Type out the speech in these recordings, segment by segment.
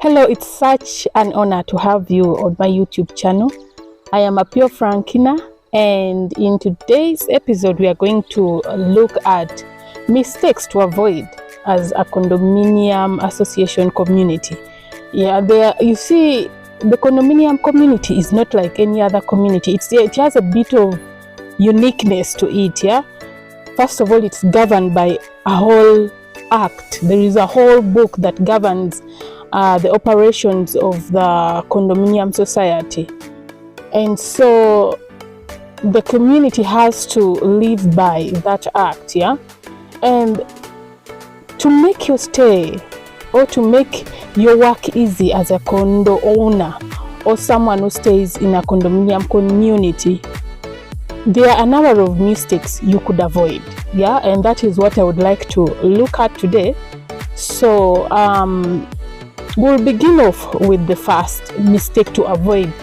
Hello, it's such an honor to have you on my YouTube channel. I am Apio Frankina, and in today's episode we are going to look at mistakes to avoid as a condominium association community. You see, the condominium community is not like any other community. It has a bit of uniqueness to it. First of all, it's governed by a whole act. There is a whole book that governs the operations of the condominium society, and so the community has to live by that act. And to make your stay or to make your work easy as a condo owner or someone who stays in a condominium community, there are a number of mistakes you could avoid. And that is what I would like to look at today. So we'll begin off with the first mistake to avoid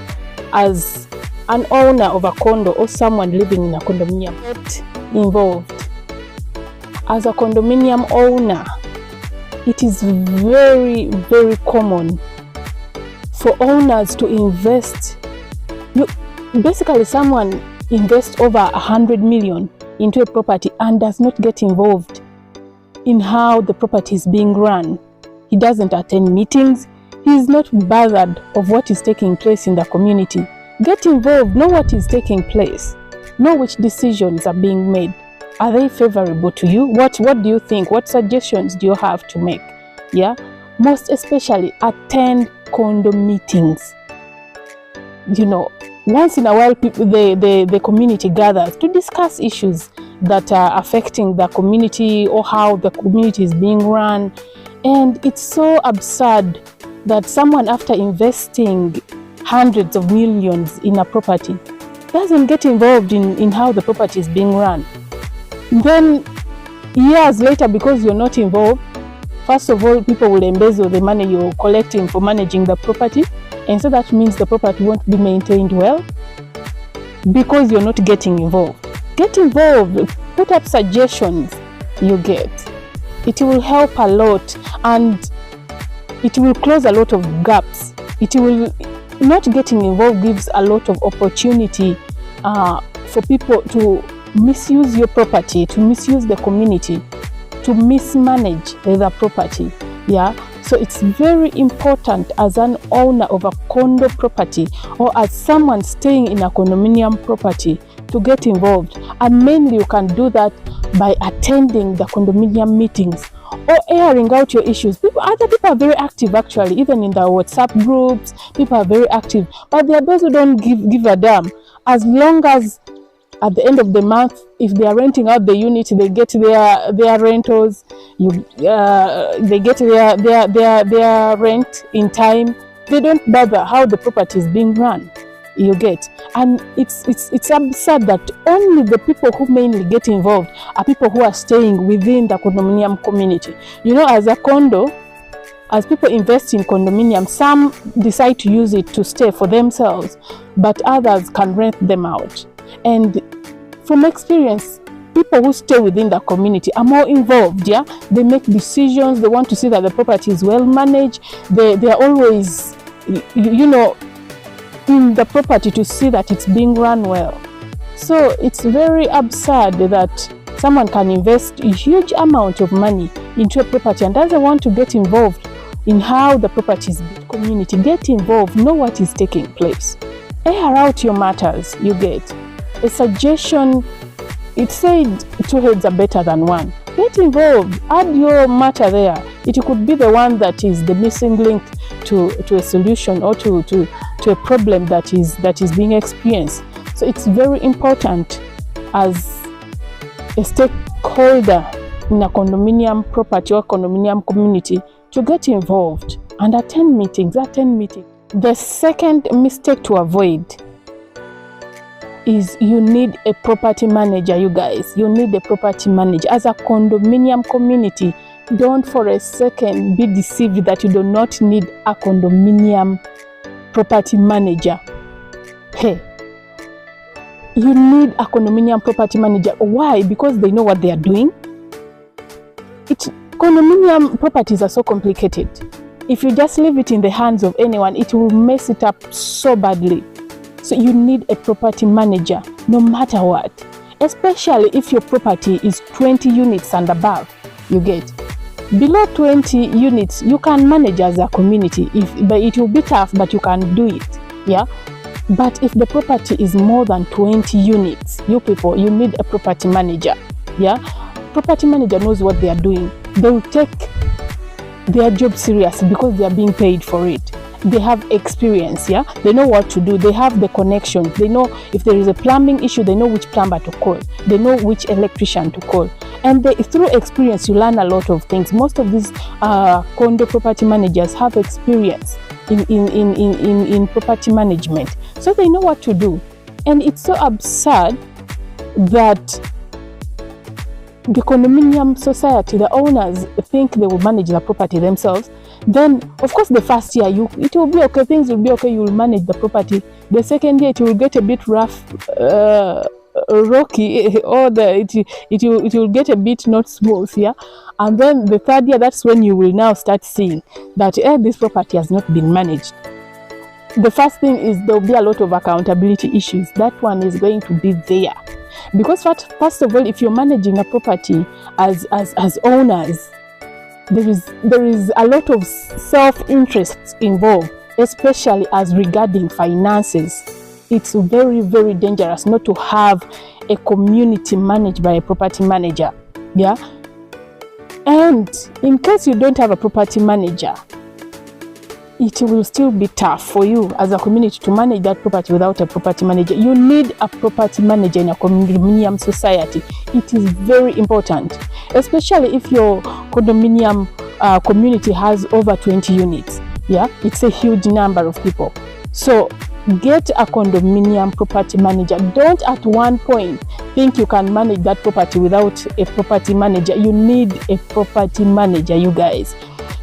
as an owner of a condo or someone living in a condominium. Get involved. As a condominium owner, it is very, very common for owners to invest. Basically, someone invests over 100 million into a property and does not get involved in how the property is being run. He doesn't attend meetings. He is not bothered of what is taking place in the community. Get involved. Know what is taking place. Know which decisions are being made. Are they favorable to you? What do you think? What suggestions do you have to make? Most especially attend condo meetings. Once in a while, the community gathers to discuss issues that are affecting the community or how the community is being run. And it's so absurd that someone, after investing hundreds of millions in a property, doesn't get involved in how the property is being run. Then years later, because you're not involved, first of all, people will embezzle the money you're collecting for managing the property. And so that means the property won't be maintained well because you're not getting involved. Get involved. Put up suggestions you get. It will help a lot and it will close a lot of gaps. Not getting involved gives a lot of opportunity for people to misuse your property, to misuse the community, to mismanage the property. So it's very important as an owner of a condo property or as someone staying in a condominium property to get involved. And mainly you can do that by attending the condominium meetings or airing out your issues. Other people are very active actually, even in the WhatsApp groups. People are very active, but there are those who don't give a damn. As long as at the end of the month, if they are renting out the unit, they get their rentals. They get their rent in time. They don't bother how the property is being run. You get, and it's absurd that only the people who mainly get involved are people who are staying within the condominium community. As a condo, as people invest in condominium, some decide to use it to stay for themselves, but others can rent them out. And from experience, people who stay within the community are more involved. They make decisions. They want to see that the property is well managed. They are always, in the property to see that it's being run well. So it's very absurd that someone can invest a huge amount of money into a property and doesn't want to get involved in how the property is built. Community, get involved. Know what is taking place. Air out your matters. You get a suggestion. It said two heads are better than one. Get involved. Add your matter there. It could be the one that is the missing link to a solution or to a problem that is being experienced. So it's very important as a stakeholder in a condominium property or condominium community to get involved and attend meetings. The second mistake to avoid is you need a property manager. You guys, you need a property manager. As a condominium community, don't for a second be deceived that you do not need a condominium property manager. You need a condominium property manager. Why? Because they know what they are doing. Condominium properties are so complicated. If you just leave it in the hands of anyone, it will mess it up so badly. So you need a property manager no matter what, especially if your property is 20 units and above. You get below 20 units, you can manage as a community, but it will be tough, but you can do it. Yeah. But if the property is more than 20 units, you people, you need a property manager. Yeah. Property manager knows what they are doing. They will take their job seriously because they are being paid for it. They have experience. Yeah. They know what to do. They have the connections. They know if there is a plumbing issue, they know which plumber to call. They know which electrician to call. And through experience, you learn a lot of things. Most of these condo property managers have experience in property management. So they know what to do. And it's so absurd that the condominium society, the owners think they will manage the property themselves. Then, of course, the first year, it will be okay. Things will be okay. You will manage the property. The second year, it will get a bit rough, rocky, or it will get a bit not smooth. Yeah. And then the third year, that's when you will now start seeing that this property has not been managed. The first thing is there will be a lot of accountability issues. That one is going to be there. Because first of all, if you're managing a property as owners, there is a lot of self-interest involved, especially as regarding finances. It's very, very dangerous not to have a community managed by a property manager. Yeah. And in case you don't have a property manager, it will still be tough for you as a community to manage that property without a property manager. You need a property manager in a condominium society. It is very important, especially if your condominium community has over 20 units. Yeah, it's a huge number of people. So get a condominium property manager. Don't at one point think you can manage that property without a property manager. You need a property manager, you guys.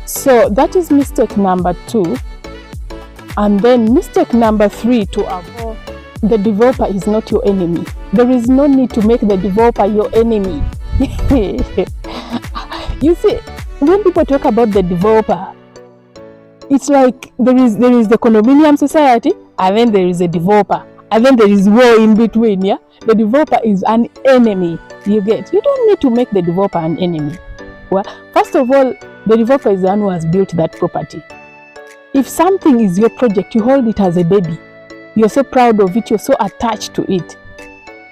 So that is mistake number 2. And then mistake number 3, to avoid, the developer is not your enemy. There is no need to make the developer your enemy. You see, when people talk about the developer, it's like there is the condominium society, and then there is a developer, and then there is war in between. Yeah, the developer is an enemy. You don't need to make the developer an enemy. Well, first of all, the developer is the one who has built that property. If something is your project, you hold it as a baby. You're so proud of it. You're so attached to it.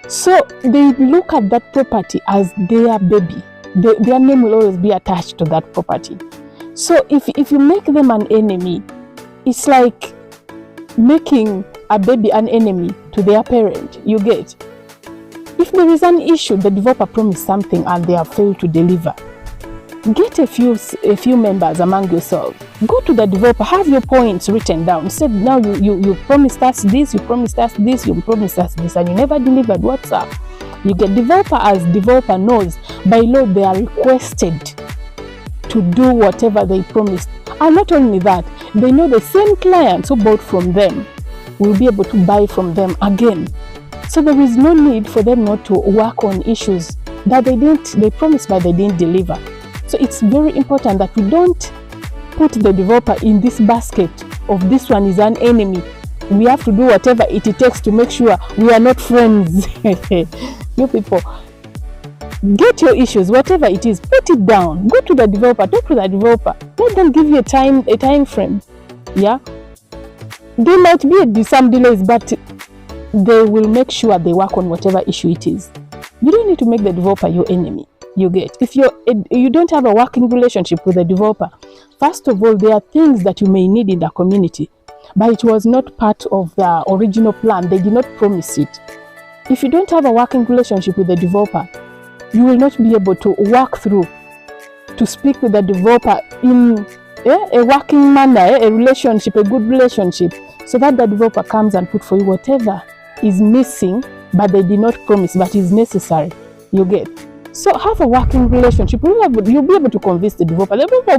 So they look at that property as their baby. Their name will always be attached to that property. So if you make them an enemy, it's like making a baby an enemy to their parent. You get? If there is an issue, the developer promised something and they have failed to deliver, get a few members among yourselves. Go to the developer, have your points written down. Say, now you promised us this, you promised us this, you promised us this, and you never delivered. What's up? You get developer, as developer knows, by law they are requested to do whatever they promised. And not only that, they know the same clients who bought from them will be able to buy from them again. So there is no need for them not to work on issues that they promised but they didn't deliver. So it's very important that we don't put the developer in this basket of this one is an enemy. We have to do whatever it takes to make sure we are not friends. You people, get your issues, whatever it is, put it down. Go to the developer, talk to the developer. Let them give you a time frame. Yeah, there might be some delays, but they will make sure they work on whatever issue it is. You don't need to make the developer your enemy. You get? If you don't have a working relationship with the developer, first of all, there are things that you may need in the community, but it was not part of the original plan. They did not promise it. If you don't have a working relationship with the developer, you will not be able to work through, to speak with the developer in a working manner, a relationship, a good relationship, so that the developer comes and put for you whatever is missing, but they did not promise, but is necessary. You get? So have a working relationship. You'll be able to convince the developer. The developer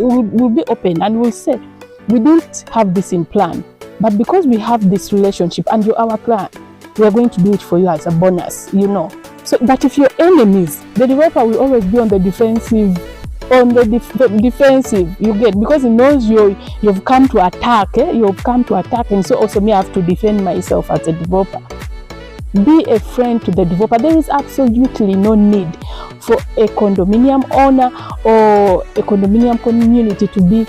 will be open and will say, we don't have this in plan, but because we have this relationship and you're our client, we are going to do it for you as a bonus, you know. So, but if you're enemies, the developer will always be on the defensive. on the defensive, you get, because he knows you've come to attack, you've come to attack, and so also me, I have to defend myself as a developer. Be a friend to the developer. There is absolutely no need for a condominium owner or a condominium community to be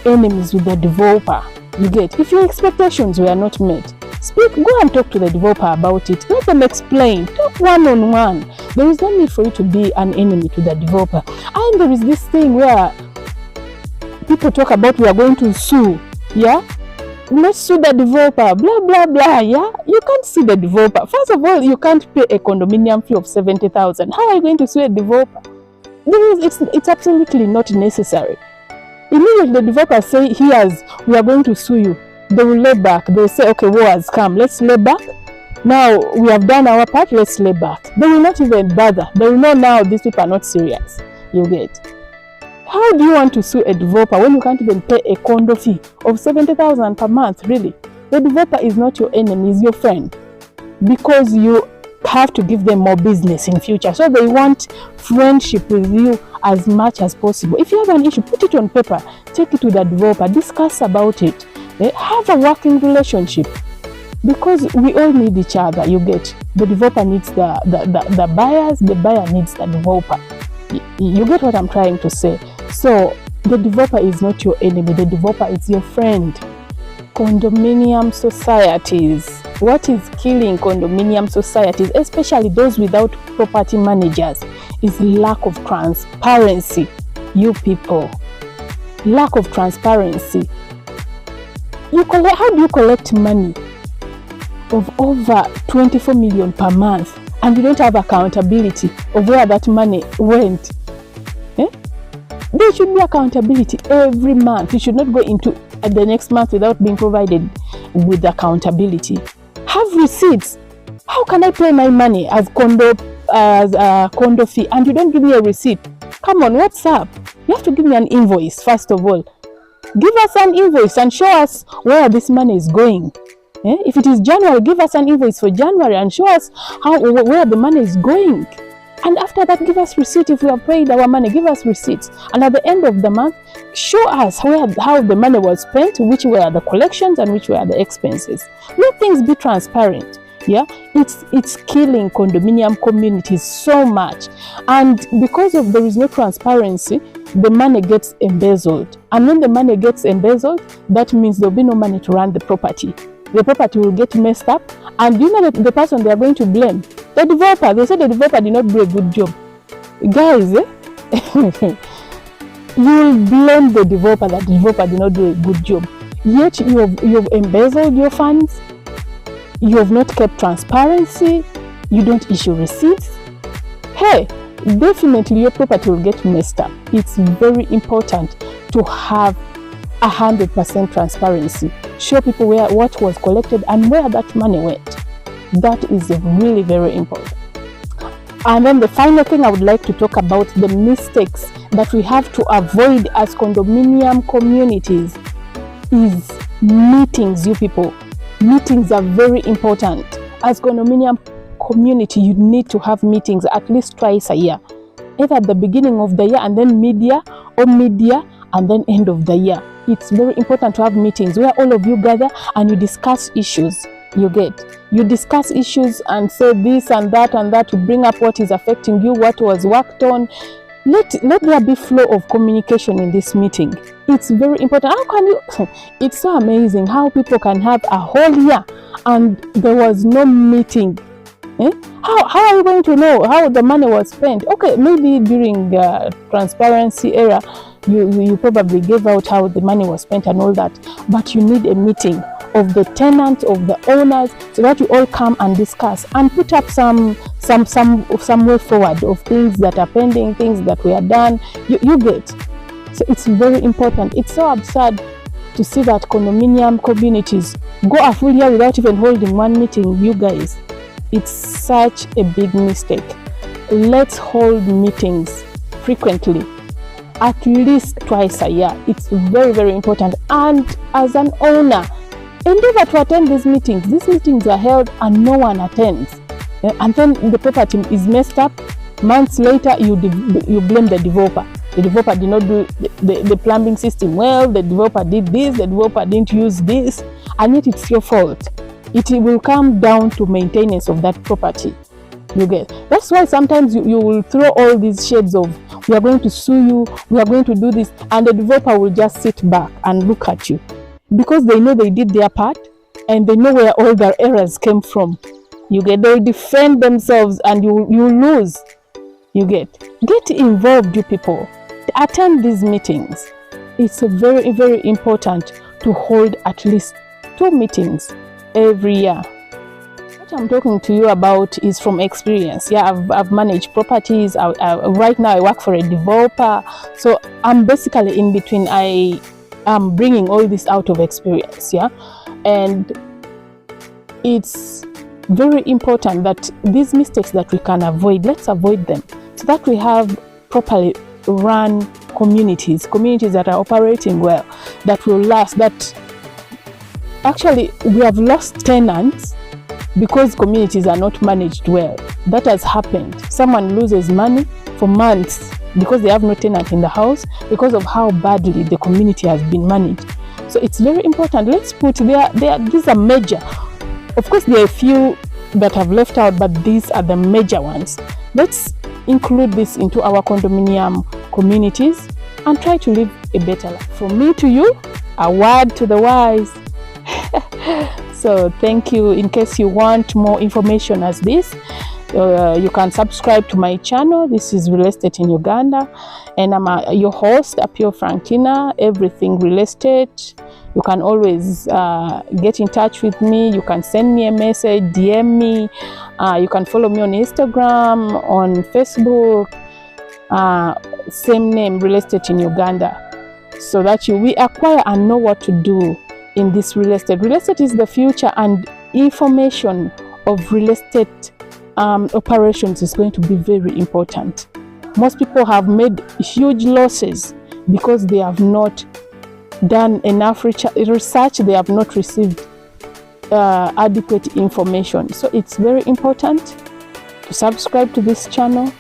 enemies with the developer. You get, if your expectations were not met, go and talk to the developer about it. Let them explain. Talk one-on-one. There is no need for you to be an enemy to the developer. And there is this thing where people talk about we are going to sue. Yeah? Let's sue the developer. Blah, blah, blah. Yeah? You can't sue the developer. First of all, you can't pay a condominium fee of 70,000. How are you going to sue a developer? It's absolutely not necessary. Immediately the developer say, we are going to sue you. They will lay back. They will say, okay, war has come. Let's lay back. Now we have done our part. Let's lay back. They will not even bother. They will know now these people are not serious. You get. How do you want to sue a developer when you can't even pay a condo fee of 70,000 per month? Really, the developer is not your enemy; is your friend, because you have to give them more business in future. So they want friendship with you as much as possible. If you have an issue, put it on paper. Take it to the developer. Discuss about it. Have a working relationship, because we all need each other. You get, the developer needs the buyers, the buyer needs the developer. You get what I'm trying to say? So the developer is not your enemy, the developer is your friend. Condominium societies. What is killing condominium societies, especially those without property managers, is lack of transparency. You people, lack of transparency. How do you collect money of over 24 million per month and you don't have accountability of where that money went? There should be accountability every month. You should not go into the next month without being provided with accountability. Have receipts. How can I pay my money as a condo fee and you don't give me a receipt? Come on, what's up? You have to give me an invoice first of all. Give us an invoice and show us where this money is going. If it is January, give us an invoice for January and show us where the money is going. And after that, give us receipt. If we have paid our money, give us receipts. And at the end of the month, show us how the money was spent, which were the collections and which were the expenses. Let things be transparent. Yeah, it's killing condominium communities so much, and because there is no transparency, the money gets embezzled, and when the money gets embezzled, that means there'll be no money to run the property. The property will get messed up, and you know the person they are going to blame, the developer. They say the developer did not do a good job, guys. You will blame the developer that the developer did not do a good job, yet you have embezzled your funds. You have not kept transparency. You don't issue receipts. Hey, definitely your property will get messed up. It's very important to have 100% transparency. Show people what was collected and where that money went. That is really very important. And then the final thing I would like to talk about, the mistakes that we have to avoid as condominium communities, is meetings, you people. Meetings are very important. As condominium community, you need to have meetings at least twice a year. Either at the beginning of the year and then mid-year, or mid-year and then end of the year. It's very important to have meetings where all of you gather and you discuss issues. You discuss issues and say this and that to bring up what is affecting you, what was worked on. Let there be flow of communication in this meeting. It's very important. How can you? It's so amazing how people can have a whole year and there was no meeting. How are you going to know how the money was spent? Okay, maybe during the transparency era, you probably gave out how the money was spent and all that. But you need a meeting of the tenants, of the owners, so that you all come and discuss and put up some way forward of things that are pending, things that were done. You get. So it's very important. It's so absurd to see that condominium communities go a full year without even holding one meeting. You guys, it's such a big mistake. Let's hold meetings frequently, at least twice a year. It's very, very important. And as an owner, endeavor to attend these meetings. These meetings are held and no one attends. And then the property is messed up. Months later, you blame the developer. the developer did not do the plumbing system well, the developer did this, the developer didn't use this, and yet it's your fault. It will come down to maintenance of that property. You get? That's why sometimes you will throw all these shades of, we are going to sue you, we are going to do this, and the developer will just sit back and look at you, because they know they did their part and they know where all their errors came from. You get? They'll defend themselves and you lose. You get involved, you people. Attend these meetings. It's very, very important to hold at least 2 meetings every year. What I'm talking to you about is from experience. Yeah, I've managed properties. Right now I work for a developer, so I'm basically in between. I am bringing all this out of experience. Yeah, and it's very important that these mistakes that we can avoid, let's avoid them, so that we have properly run communities that are operating well, that will last. That actually, we have lost tenants because communities are not managed well. That has happened. Someone loses money for months because they have no tenant in the house, because of how badly the community has been managed. So it's very important. Let's put these are major. Of course, there are a few that have left out, but these are the major ones. Let's include this into our condominium communities and try to live a better life. From me to you, a word to the wise. So thank you. In case you want more information as this, you can subscribe to my channel. This is Real Estate in Uganda, and I'm your host, Apio Frankina, everything real estate. You can always get in touch with me. You can send me a message, DM me. You can follow me on Instagram, on Facebook, same name, Real Estate in Uganda, so that we acquire and know what to do in this real estate. Real estate is the future, and information of real estate operations is going to be very important. Most people have made huge losses because they have not done enough research, they have not received adequate information. So it's very important to subscribe to this channel,